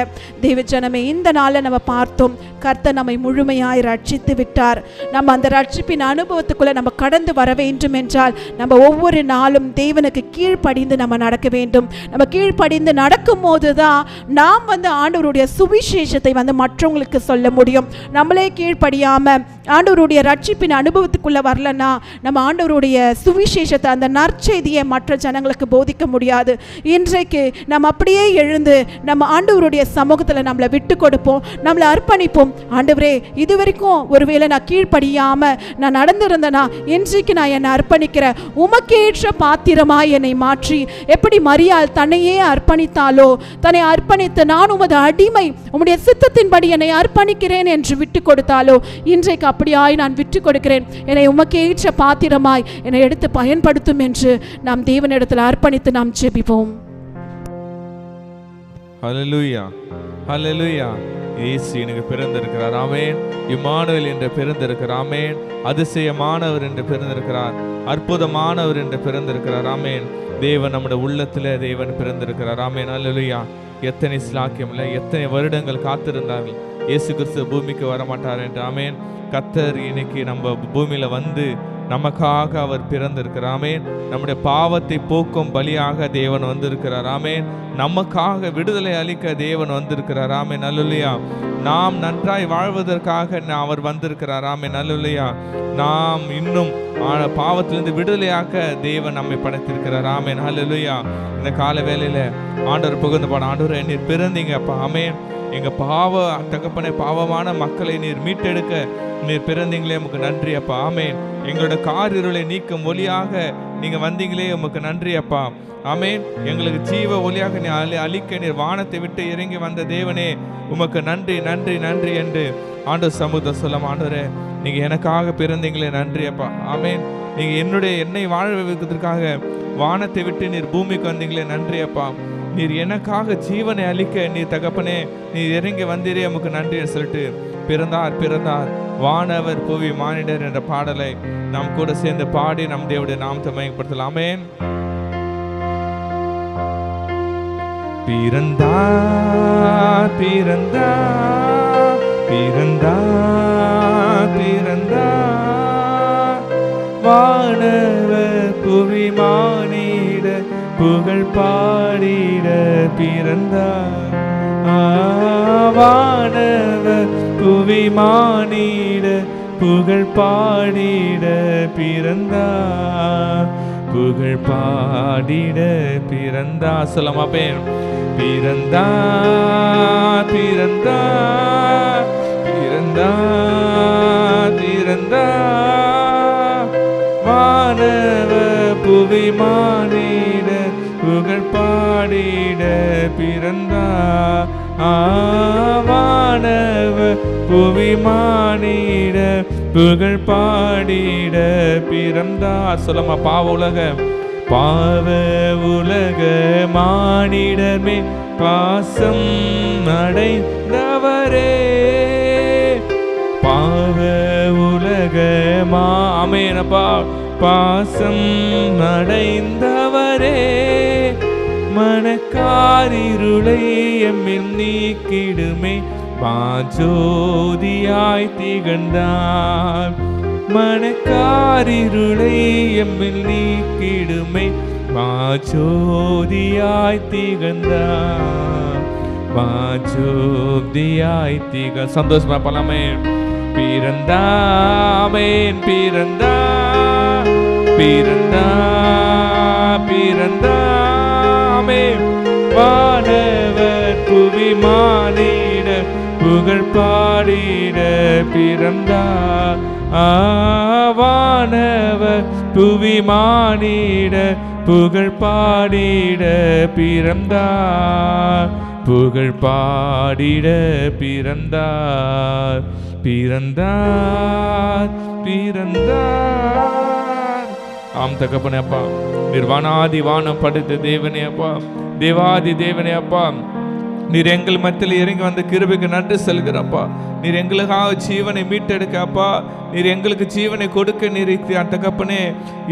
தேவஜனமே, இந்த நாளை நம்ம பார்த்தோம், கர்த்தர் நம்மை முழுமையாய் ரட்சித்து விட்டார். நம்ம அந்த ரட்சிப்பின் அனுபவத்துக்குள்ள நம்ம கடந்து வர வேண்டும் என்றால் நம்ம ஒவ்வொரு நாளும் தேவனுக்கு கீழ்ப்படிந்து நம்ம நடக்க வேண்டும். நம்ம கீழ்ப்படிந்து நடக்கும் போதுதான் நாம் ஆண்டவருடைய சுவிசேஷத்தை மற்றவங்களுக்கு சொல்ல முடியும். நம்மளே கீழ்ப்படியாம ஆண்டவருடைய ரட்சிப்பின் அனுபவத்துக்குள்ள வரலன்னா நம்ம ஆண்டவருடைய சுவிசேஷத்தை, அந்த நற்செய்தியை மற்ற ஜனங்களுக்கு போதிக்க முடியாது. இன்றைக்கு நம்ம அப்படியே எழுந்து நம்ம ஆண்டவருடைய சமூகத்தில் நம்மளை விட்டு கொடுப்போம், நம்மளை அர்ப்பணிப்போம். ஆண்டவரே, இதுவரைக்கும் ஒருவேளை நான் கீழ்ப்படியாம நான் நடந்திருந்தேனா, இன்றைக்கு நான் என்னை அர்ப்பணிக்கிறேன், உமக்கேற்ற பாத்திரமாய் என்னை மாற்றி, எப்படி மரியாள் தன்னையே அர்ப்பணித்தாலோ, தன்னை அர்ப்பணித்து நான் உமது அடிமை, உம்முடைய சித்தத்தின்படி என்னை அர்ப்பணிக்கிறேன் என்று விட்டு கொடுத்தாலோ, இன்றைக்கு அப்படியாய் நான் விட்டு கொடுக்கிறேன், என்னை உமக்கேற்ற பாத்திரமாய் என்னை எடுத்து பயன்படுத்தும் என்று நாம் தேவனிடத்தில் அர்ப்பணித்து நாம் ஜெபிப்போம். ஹல்லேலூயா, ஹல்லேலூயா. இயேசு எனக்கு பிறந்திருக்கிறார், ஆமென். இம்மானுவேல் என்று பிறந்திருக்கிறார், ஆமென். அதிசயமானவர் என்று பிறந்திருக்கிறார், அற்புதமானவர் என்று பிறந்திருக்கிறார், ஆமென். தேவன் நம்முடைய உள்ளத்தில் தேவன் பிறந்திருக்கிறார், ஆமென். ஹல்லேலூயா. எத்தனை ஸ்லாக்கியம் இல்லை, எத்தனை வருடங்கள் காத்திருந்தார்கள் இயேசு கிறிஸ்து பூமிக்கு வரமாட்டார் என்று, ஆமென். கர்த்தர் இன்னைக்கு நம்ம பூமியில நமக்காக அவர் பிறந்திருக்கிறார், ஆமென். நம்முடைய பாவத்தை போக்கும் பலியாக தேவன் வந்திருக்கிறார், ஆமென். நமக்காக விடுதலை அளிக்க தேவன் வந்திருக்கிறார், ஆமென். அல்லேலூயா. நாம் நன்றாய் வாழ்வதற்காக அவர் வந்திருக்கிறார், ஆமென். அல்லேலூயா. நாம் இன்னும் பாவத்திலிருந்து விடுதலையாக்க தேவன் நம்மை படைத்திருக்கிறார், ஆமென். அல்லேலூயா. இந்த கால வேளையில ஆண்டவர் புகழ்ந்து பாட, ஆண்டவரே நீர் பிறந்தீங்கப்பா, ஆமென். எங்க தகப்பனை பாவமான மக்களை நீர் மீட்டெடுக்க நீர் பிறந்தீங்களே, உமக்கு நன்றி அப்பா, ஆமென். எங்களோட காரிருளை நீக்கும் ஒளியாக நீங்க வந்தீங்களே, உமக்கு நன்றி அப்பா, ஆமென். எங்களுக்கு ஜீவ ஒளியாக நீ அழிக்க நீர் வானத்தை விட்டு இறங்கி வந்த தேவனே, உமக்கு நன்றி நன்றி நன்றி என்று ஆண்டவர் சமூகத்தை சொல்லம். ஆண்டவரே, நீங்க எனக்காக பிறந்தீங்களே, நன்றி அப்பா, ஆமென். நீங்க என்னை வாழ வைக்கிறதுக்காக வானத்தை விட்டு நீர் பூமிக்கு வந்தீங்களே, நன்றி அப்பா. நீர் எனக்காக ஜீவனை அளிக்க நீர் தகப்பனே நீர் இறங்கி வந்தீரே, உமக்கு நன்றி சொல்லிட்டு பிறந்தார் வானவர் புவி மானிடர் என்ற பாடலை நாம் கூட சேர்ந்து பாடி நம் தேவனுடைய நாமத்தை மகிமைப்படுத்தலாம், ஆமென். பிறந்தார் பிறந்தார் பிறந்தார் பிறந்தார் வானவர் புவி மானிட புகழ் பாடிட பிறந்தார். வானவர் புவி மானிட புகழ் பாடிட பிறந்தார், புகழ் பாடிட பிறந்தார். சொல்லமா பேர் பிறந்தார் பிறந்தார் பிறந்தார் பிறந்தார் வானவர் புவி மானிட புகழ் பாடிட பிறந்தார். வானவர் புவி மானிட புகழ் பாடிட பிறந்தார். சொல்லமா பாவ உலக மானிடமே பாசம் அடைந்தவரே, பாவ உலக ஆமெனப்பா பாசம் அடைந்தவரே, மனக்காரிருளை எம்மில் நீக்கிடுமே மாஜோதியாய் திகழ்ந்தார். மனக்காரிருளை எம்மில் நீக்கிடுமே மாஜோதியாய் திகழ்ந்தார், மாஜோதியாய் சந்தோஷமா பலமே பிறந்தாமேன் பிறந்தார் பிறந்தார் பிறந்தாமே வானவர் புவி மானிட புகழ் பாடிட பாடிட பிறந்தார். வானவர் புவி மானிட புகழ் பாடிட பிறந்தார். புகழ் பாடிட பிறந்தார். பிறந்தார் பிறந்தார். ஆம் தகப்பனே அப்பா, நீர் வானாதி வானம் படைத்த தேவனே அப்பா, தேவாதி தேவனே அப்பா, நீர் எங்கள் மத்தியில் இறங்கி வந்து கிருபைக்கு நன்றி செல்கிறப்பா. நீர் எங்களுக்காக ஜீவனை மீட்டெடுக்க அப்பா, நீர் எங்களுக்கு ஜீவனை கொடுக்க நீர் தகப்பனே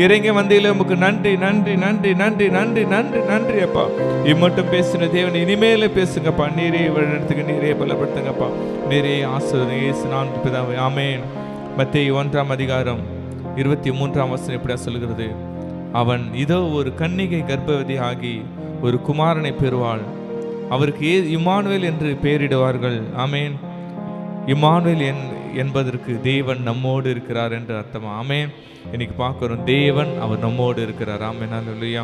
இறங்கி வந்தீங்களே உமக்கு நன்றி நன்றி நன்றி நன்றி நன்றி நன்றி நன்றி அப்பா. இம்மட்டும் பேசின தேவன் இனிமேலே பேசுங்கப்பா. நீரே வழிநடத்துங்க, நீரே பலப்படுத்துங்கப்பா, நீரே ஆசீர்வதிங்க. ஆமென். மத்தேயு 1:23 இப்படியா சொல்கிறது, அவன் இதோ ஒரு கன்னிகை கர்ப்பவதி ஆகி ஒரு குமாரனை பெறுவாள், அவருக்கு இம்மானுவேல் என்று பெயரிடுவார்கள். ஆமேன். இம்மானுவேல் என்பதற்கு தேவன் நம்மோடு இருக்கிறார் என்று அர்த்தமா? ஆமேன். இன்னைக்கு பார்க்கிறோம், தேவன் அவர் நம்மோடு இருக்கிறார். ஆமேன். அல்லேலூயா.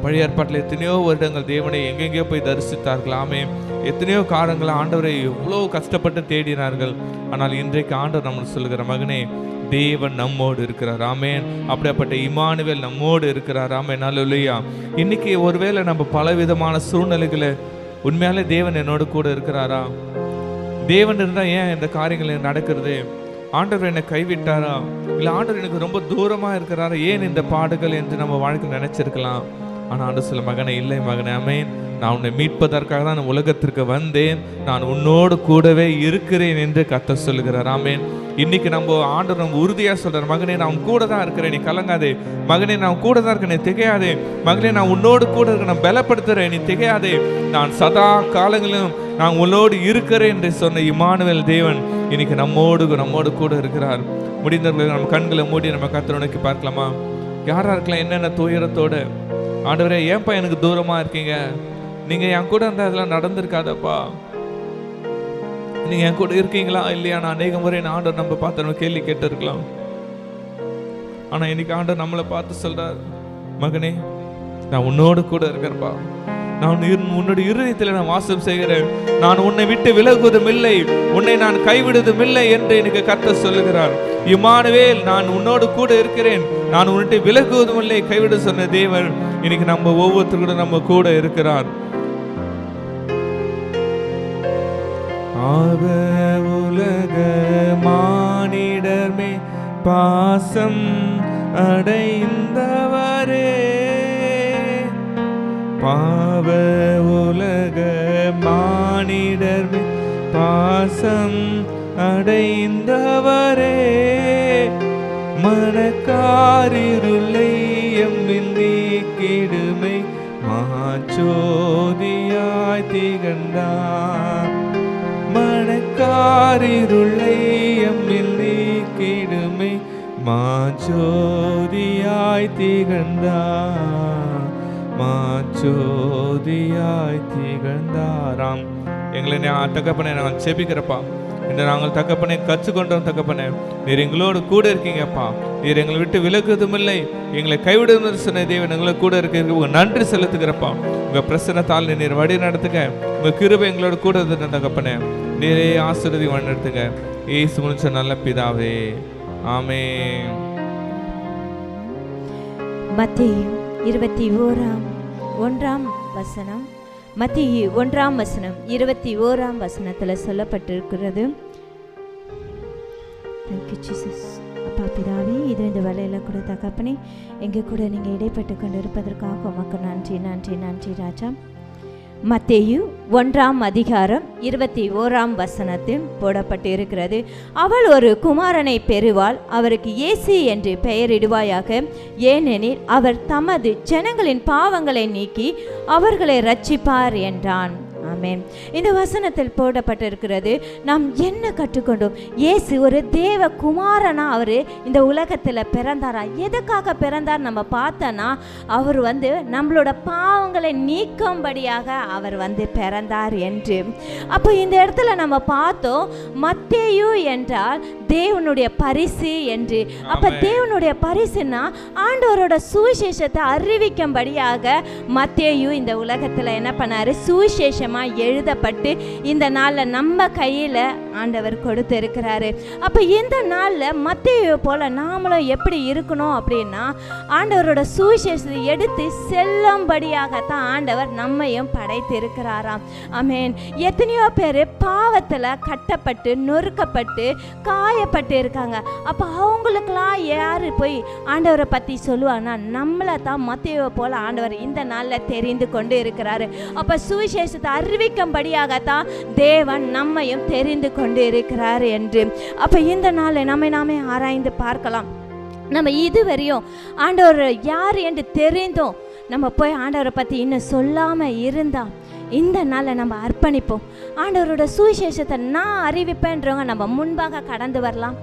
பழைய ஏற்பாட்டில் எத்தனையோ வருடங்கள் தேவனை எங்கெங்கேயோ போய் தரிசித்தார்கள். ஆமேன். எத்தனையோ காலங்கள் ஆண்டவரை எவ்வளோ கஷ்டப்பட்டு தேடினார்கள். ஆனால் இன்றைக்கு ஆண்டவர் நம்மளுக்கு சொல்லுகிற, மகனே தேவன் நம்மோடு இருக்கிறார். ஆமேன். அப்படிப்பட்ட இம்மானுவேல் நம்மோடு இருக்கிறார். ஆமேன். அல்லேலூயா. இன்னைக்கு ஒருவேளை நம்ம பலவிதமான சூழ்நிலைகளை, உண்மையாலே தேவன் என்னோடு கூட இருக்கிறாரா? தேவன் இருந்தால் ஏன் இந்த காரியங்கள் நடக்கிறது? ஆண்டவர் என்னை கைவிட்டாரா? இல்லை ஆண்டவர் எனக்கு ரொம்ப தூரமாக இருக்கிறாரா? ஏன் இந்த பாடுகள் என்று நம்ம வாழ்க்கையில் நினைச்சிருக்கலாம். ஆனால் ஆண்டவர் சொல்ல, மகனே இல்லை மகனே, ஆமேன், நான் உன்னை மீட்பதற்காக தான் நான் உலகத்திற்கு வந்தேன், நான் உன்னோடு கூடவே இருக்கிறேன் என்று கர்த்தர் சொல்லுகிறார். ஆமேன். இன்னைக்கு நம்ம ஆண்டவர் நம்ம உறுதியாக சொல்றார், மகனே நான் உன் கூட தான் இருக்கிறேன், நீ கலங்காதே. மகனே நான் கூட தான் இருக்கேன், நீ திகையாதே. மகனே நான் உன்னோடு கூட இருக்க, நான் பலப்படுத்துறேன், நீ திகையாதே. நான் சதா காலங்களிலும் நான் உன்னோடு இருக்கிறேன் என்று சொன்ன இம்மானுவேல் தேவன் இன்னைக்கு நம்மோடு கூட இருக்கிறார். முடிந்தவர்கள் நம்ம கண்களை மூடி நம்ம கர்த்தரை நோக்கி பார்க்கலாமா? யாரா இருக்கலாம் என்னென்ன துயரத்தோட, ஆண்டவரே ஏன்பா எனக்கு தூரமா இருக்கீங்க, நீங்க என் கூட இருந்தால் அதெல்லாம் நடந்திருக்காதப்பா, நீங்க என் கூட இருக்கீங்களா இல்லையா? நான் அநேக முறை ஆண்டவர் நம்ம பார்த்து கேள்வி கேட்டு இருக்கலாம். ஆனா இன்னைக்கு ஆண்டவர் நம்மளை பார்த்து சொல்றார், மகனே நான் உன்னோடு கூட இருக்கிறப்பா, நான் உன்னுடைய இருதயத்தில் நான் வாசம் செய்கிறேன், நான் உன்னை விட்டு விலகுவதும் இல்லை, உன்னை நான் கைவிடுவதும் இல்லை என்று எனக்கு கர்த்தர் சொல்லுகிறார். இம்மானுவேல் நான் உன்னோடு கூட இருக்கிறேன், நான் உன்னை விலகுவதும் இல்லை, கைவிட சொன்ன தேவன் இன்னைக்கு நம்ம ஒவ்வொருத்தரும் நம்ம கூட இருக்கிறார். உலக மானிடர்மே பாசம் அடைந்தவரே, பாவ உலக மானிடர்மே பாசம் அடைந்தவரே, மனக்காரிருளை எம்மில் நீக்கிடுமை மாச்சோதியாய் திகழ்ந்தார். மனக்காரிருளை எம்மில் நீக்கிடுமை மாச்சோதியாய் திகழ்ந்தார். மாச்சோதியாய் திகழ்ந்தாராம். எங்களை தகப்பனே நாங்கள் செபிக்கிறப்பா, இன்று நாங்கள் தகப்பனே கற்றுக்கொண்டோம். தகப்பனே நீர் எங்களோடு கூட இருக்கீங்கப்பா, நீர் எங்களை விட்டு விலகுவதும் இல்லை, எங்களை கைவிடுவது சொன்ன தேவன் எங்களை கூட இருக்க உங்க நன்றி செலுத்துகிறப்பா. உங்க பிரசன்னத்தால் நீர் வழி நடத்துங்க, உங்க கிருபை எங்களோட கூட இருந்த தகப்பனே நீரே ஆசீர்வதி வழி நடத்துங்க. இயேசு முடிச்ச நல்ல பிதாவே, ஆமென். மத்தேயு 21:1 மத்தேயு 1:21 சொல்லப்பட்டிருக்கிறது. Thank you Jesus. அப்பா பிதாவே, இது இந்த வேலையில் கூட தகப்பனே எங்கள் கூட நீங்கள் இடைப்பட்டு கொண்டு இருப்பதற்காக உமக்கு நன்றி நன்றி நன்றி ராஜா. மத்தேயு 1:21 போடப்பட்டு இருக்கிறது. அவள் ஒரு குமாரனை பெறுவாள், அவருக்கு இயேசு என்று பெயரிடுவாயாக, ஏனெனில் அவர் தமது ஜனங்களின் பாவங்களை நீக்கி அவர்களை ரட்சிப்பார் என்றான். ஆமென். இந்த வசனத்தில் போடப்பட்டிருக்கிறது. நாம் என்ன கற்றுக்கொண்டோம்? இயேசு ஒரு தேவ குமாரனா அவர் இந்த உலகத்தில் பிறந்தாரா? எதுக்காக பிறந்தார் நம்ம பார்த்தோன்னா, அவர் நம்மளோட பாவங்களை நீக்கும்படியாக அவர் பிறந்தார் என்று. அப்போ இந்த இடத்துல நம்ம பார்த்தோம், மத்தேயு என்றால் தேவனுடைய பரிசு என்று. அப்ப தேவனுடைய பரிசுன்னா ஆண்டவரோட சுவிசேஷத்தை அறிவிக்கும்படியாக மத்தேயு இந்த உலகத்துல என்ன பண்ணாரு, சுவிசேஷமா எழுதப்பட்டு இந்த நாள்ல நம்ம கையில ஆண்டவர் கொடுத்து இருக்கிறாரு. அப்ப இந்த நாள்ல மத்தேயு போல நாமளும் எப்படி இருக்கணும் அப்படின்னா, ஆண்டவரோட சுவிசேஷத்தை எடுத்து செல்லும்படியாகத்தான் ஆண்டவர் நம்மையும் படைத்து இருக்கிறாராம். ஆமென். எத்தனையோ பேர் பாவத்துல கட்டப்பட்டு நொறுக்கப்பட்டு காயப்பட்டு இருக்காங்க. அப்ப அவங்களுக்கெல்லாம் யாரு போய் ஆண்டவரை பத்தி சொல்லுவாங்கன்னா, நம்மளை தான் மத்தேயுவை போல ஆண்டவர் இந்த நாள்ல தெரிந்து கொண்டு இருக்கிறாரு. அப்ப சுவிசேஷத்தை அறிவிக்கும்படியாகத்தான் தேவன் நம்மையும் தெரிந்து கொண்டு இருக்கிறார் என்று. அப்ப இந்த நாளை நாமே ஆராய்ந்து பார்க்கலாம். நம்ம இதுவரையும் ஆண்டவர் யார் என்று தெரிந்தோம், நம்ம போய் ஆண்டவரை பற்றி இன்னும் சொல்லாமல் இருந்தால் இந்த நாளை நம்ம அர்ப்பணிப்போம். ஆண்டவரோட சுவிசேஷத்தை நான் அறிவிப்பேன்றவங்க நம்ம முன்பாக கடந்து வரலாம்.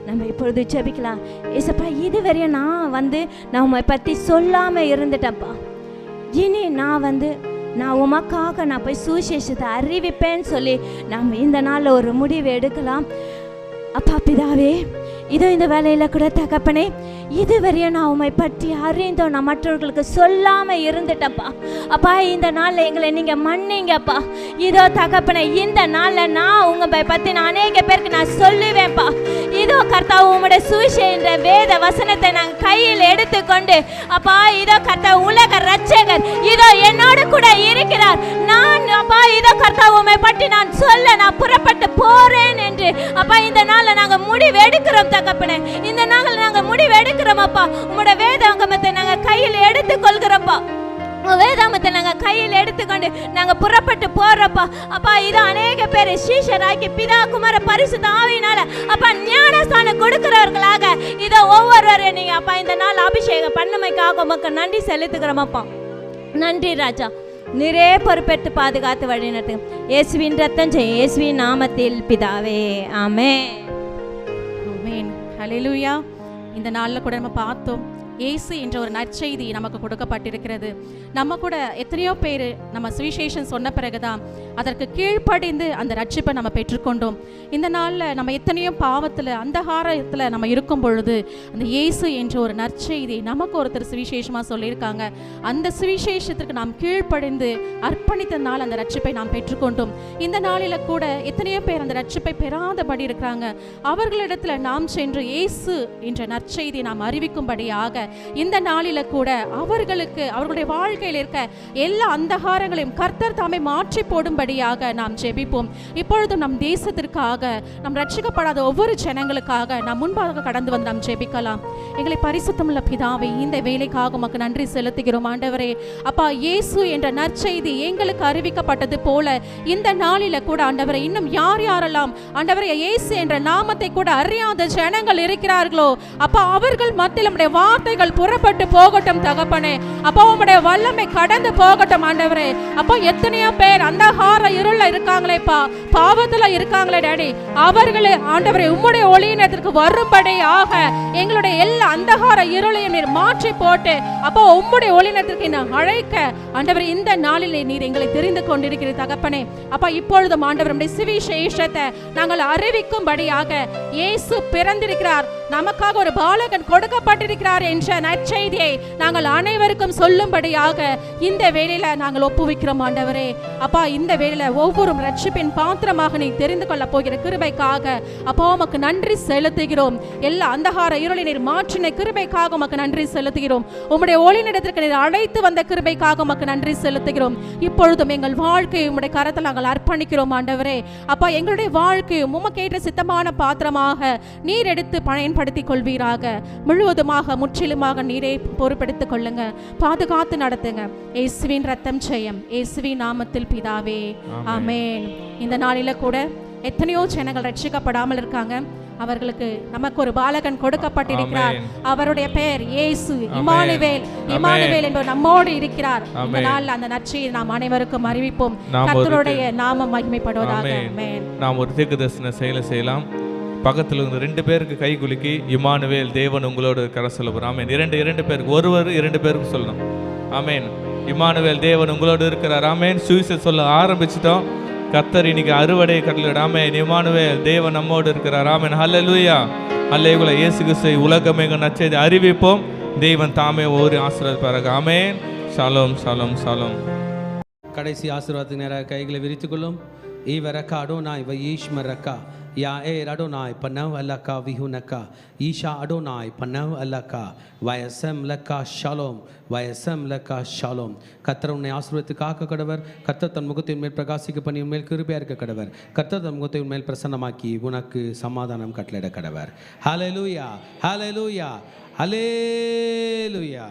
நம்ம இப்பொழுது ஜெபிக்கலாம். ஏசப்பா, இதுவரையும் நான் உம்மை பற்றி சொல்லாமல் இருந்துட்டப்பா, இனி நான் உமக்காக நான் போய் சுவிசேஷத்தை அறிவிப்பேன்னு சொல்லி நம்ம இந்த நாளில் ஒரு முடிவு எடுக்கலாம். அப்பா பிதாவே, இதோ இந்த வேலையில் கூட தகப்பனே, இதுவரையும் நான் உம்மை பற்றி அறிந்தோம், நான் மற்றவர்களுக்கு சொல்லாமல் இருந்துட்டப்பா. அப்பா, இந்த நாளில் எங்களை நீங்கள் மன்னிங்கப்பா. இதோ தகப்பனே, இந்த நாளில் நான் உங்களை பற்றி நான் அநேக பேருக்கு நான் சொல்லுவேன்ப்பா. இதோ கர்த்தாவே, உம்முடைய சுவிசேஷ வேத வசனத்தை நாங்கள் கையில் எடுத்துக்கொண்டு அப்பா, இதோ கர்த்தாவே, உலக ரட்சகர் இதோ என்னோடு கூட இருக்கிறார். நான் அப்பா இதோ கர்த்தாவே, உம்மை பற்றி நான் சொல்ல நான் புறப்பட்டு போறேன் என்று அப்பா இந்த நாளில் நாங்கள் முடிவு எடுக்கிறோம் தகப்பனே. இந்த நாளில் நாங்கள் முடிவு எடுக்கிறோம் அப்பா. உம்முடைய வேதாகமத்தை நாங்கள் கையில் எடுத்துக்கொள்கிறோம்ப்பா. வேதாமத்தை நாங்கள் கையில் எடுத்துக்கொண்டு நாங்கள் புறப்பட்டு போறப்பா. அப்பா, இதோ அநேக பேரை சீஷராக்கி பிதா குமார பரிசுத்த ஆவியினால அப்பா ஞானஸ்தானம் கொடுக்கிறவர்களாக இதோ ஒவ்வொருவரையும் நீங்க அப்பா இந்த நாள் அபிஷேகம் பண்ணமைக்காக உமக்கு நன்றி செலுத்துகிறோம் அப்பா. நன்றி ராஜா. நிறைய பொறுப்பெடுத்து பாதுகாத்து வழிநடத்து. இயேசுவின் ரத்தம் ஜெயம், இயேசுவின் நாமத்தில் பிதாவே, ஆமென். ஆமென். ஹல்லேலூயா. இந்த நாளில் கூட நம்ம பார்த்தோம், இயேசு என்ற ஒரு நற்செய்தி நமக்கு கொடுக்கப்பட்டிருக்கிறது. நம்ம கூட எத்தனையோ பேர் நம்ம சுவிசேஷம் சொன்ன பிறகுதான் அதற்கு கீழ்ப்படிந்து அந்த ரட்சிப்பை நம்ம பெற்றுக்கொண்டோம். இந்த நாளில் நம்ம எத்தனையோ பாவத்தில் அந்தகாரத்தில் நம்ம இருக்கும் பொழுது அந்த இயேசு என்ற ஒரு நற்செய்தி நமக்கு ஒருத்தர் சுவிசேஷமாக சொல்லியிருக்காங்க. அந்த சுவிசேஷத்திற்கு நாம் கீழ்ப்படிந்து அர்ப்பணித்தனால் அந்த ரட்சிப்பை நாம் பெற்றுக்கொண்டோம். இந்த நாளில் கூட எத்தனையோ பேர் அந்த ரட்சிப்பை பெறாதபடி இருக்கிறாங்க. அவர்களிடத்தில் நாம் சென்று இயேசு என்ற நற்செய்தியை நாம் அறிவிக்கும்படியாக இந்த நாளில கூட அவர்களுடைய வாழ்க்கையில் இருக்க எல்லா அந்தகாரங்களையும் கர்த்தர் தாமே மாற்றி போடும்படியாக நாம் ஜெபிப்போம். இப்பொழுதும் நம் தேசத்திற்காக, நம் ரட்சிக்கப்படாத ஒவ்வொரு ஜனங்களுக்காக நாம் முன்பாக கடந்து வந்து நாம் ஜெபிக்கலாம். எங்களை பரிசுத்தமுள்ள பிதாவே, இந்த வேலைக்காக உமக்கு நன்றி செலுத்துகிறோம் ஆண்டவரே. அப்பா, இயேசு என்ற நற்செய்தி எங்களுக்கு அறிவிக்கப்பட்டது போல இந்த நாளில கூட ஆண்டவரே, இன்னும் யார் யாரெல்லாம் ஆண்டவரே இயேசு என்ற நாமத்தை கூட அறியாத ஜனங்கள் இருக்கிறார்களோ அப்பா, அவர்கள் மத்தியில் நம்முடைய வார்த்தைகள் புறப்பட்டு போகட்டும் தகப்பனே. அப்பா, உம்முடைய வல்லமை கடந்து போகட்டும் ஆண்டவரே. அப்பா, எத்தனையோ பேர் அந்தகார இருள இருக்காங்களேப்பா, பாவத்துல இருக்காங்களே டாடி, அவர்களே ஆண்டவரே உம்முடைய ஒளியினத்திற்கு வரும்படியாக எங்களுடைய எல்லா அந்தகார இருளையும் நீர் மாற்றி போட்டு அப்பா உம்முடைய ஒளியினத்திற்கு நான் அழைக்க ஆண்டவரே இந்த நாளிலே நீர் எங்களை தெரிந்து கொண்டிருக்கிற தகப்பனே. அப்பா, இப்பொழுதும் ஆண்டவர் நம்முடைய சுவிசேஷத்தை நாங்கள் அறிவிக்கும்படியாக இயேசு பிறந்திருக்கிறார், நமக்காக ஒரு பாலகன் கொடுக்கப்பட்டிருக்கிறார் என்ற நற்செய்தியை நாங்கள் அனைவருக்கும் சொல்லும்படியாக இந்த வேளையில நாங்கள் ஒப்புவிக்கிறோம் ஆண்டவரே. அப்பா, இந்த வேளையில ஒவ்வொரு ரட்சிப்பின் பாத்திரமாக நீ தெரிந்து கொள்ள போகிற கிருபைக்காக அப்பா உமக்கு நன்றி செலுத்துகிறோம். எல்லா அந்தகார இருளை நீர் மாற்றின கிருபைக்காக உமக்கு நன்றி செலுத்துகிறோம். உம்முடைய ஒளிநிடத்திற்கு நீர் அழைத்து வந்த கிருபைக்காக உமக்கு நன்றி செலுத்துகிறோம். இப்பொழுதும் எங்கள் வாழ்க்கையை உம்முடைய கரத்தில் நாங்கள் அர்ப்பணிக்கிறோம் ஆண்டவரே. அப்பா, எங்களுடைய வாழ்க்கையும் உமக்கேற்ற சித்தமான பாத்திரமாக நீர் எடுத்து பயன்படுத்திக் கொள்வீராக. முழுவதுமாக முற்றிலுமாக நீரே பொறுப்பெடுத்துக் கொள்ளுங்க, பாதுகாத்து நடத்துங்க. இயேசுவின் ரத்தம் ஜெயம், இயேசுவின் நாமத்தில் பிதாவே, ஆமென். இந்த நாளில கூட எத்தனையோ ஜனங்கள் ரட்சிக்கப்படாமல் இருக்காங்க. அவர்களுக்கு நமக்கு ஒரு பாலகன் கொடுக்கப்பட்டிருக்கிறார். அவருடைய பெயர் இயேசு, இம்மானுவேல். இம்மானுவேல் என்பவர் நம்மோடு இருக்கிறார். இந்த நாளில் அந்த நற்செய்தியை நாம் அனைவருக்கும் அறிவிப்போம். கர்த்தருடைய நாமம் மகிமைப்படுவதாக. ஆமென். நாம் ஒரு தீர்க்கதரிசன செயலை செய்யலாம். பக்கத்தில் இருந்து 2 பேருக்கு கை குலுக்கி இம்மானுவேல் தேவன் உங்களோடு இருக்கிற சொல்லுவோம். ஆமென். 2 பேருக்கு, ஒருவர் 2 பேருக்கு சொல்லணும். ஆமென். இம்மானுவேல் தேவன் உங்களோடு இருக்கிறார். ஆமென். சுவிசேஷம் சொல்ல ஆரம்பிச்சிட்டோம். கர்த்தர் இன்னைக்கு அறுவடை கட்டளையிடாம இம்மானுவேல் தேவன் நம்மோடு இருக்கிறார். ஆமென். ஹல்லேலூயா. அல்லேலூயா. இயேசு கிறிஸ்துவை உலகமெங்க நற்செய்தி அறிவிப்போம். தேவன் தாமே ஒரு ஆசீர்வதிப்பாராக. ஆமென். ஷாலோம் ஷாலோம் ஷாலோம். கடைசி ஆசீர்வாதத்துக்கு நேராக கைகளை விரித்துக்கொள்ளும். ஈவரக்கா அடோனாய் வயீஷ்மரக்கா யா ஏ அடோனாய் பனவ் அல்லக்கா விஹுனக்கா ஈஷா அடோனாய் பனவ் அல்லக்கா வயசம் லக்கா ஷாலோம் வயசம் லக்கா ஷாலோம். கர்த்தர் உன்னை ஆசீர்வதித்து காக்க கடவர். கர்த்தர் தன் முகத்தை மேல் பிரகாசிக்க பண்ணி உன்மேல் கிருபையாக இருக்க கடவர். கர்த்தர் தன் முகத்தை உன்மேல் பிரசன்னமாக்கி உனக்கு சமாதானம் கட்டளையிட கடவர். ஹல்லேலூயா ஹல்லேலூயா ஹல்லேலூயா.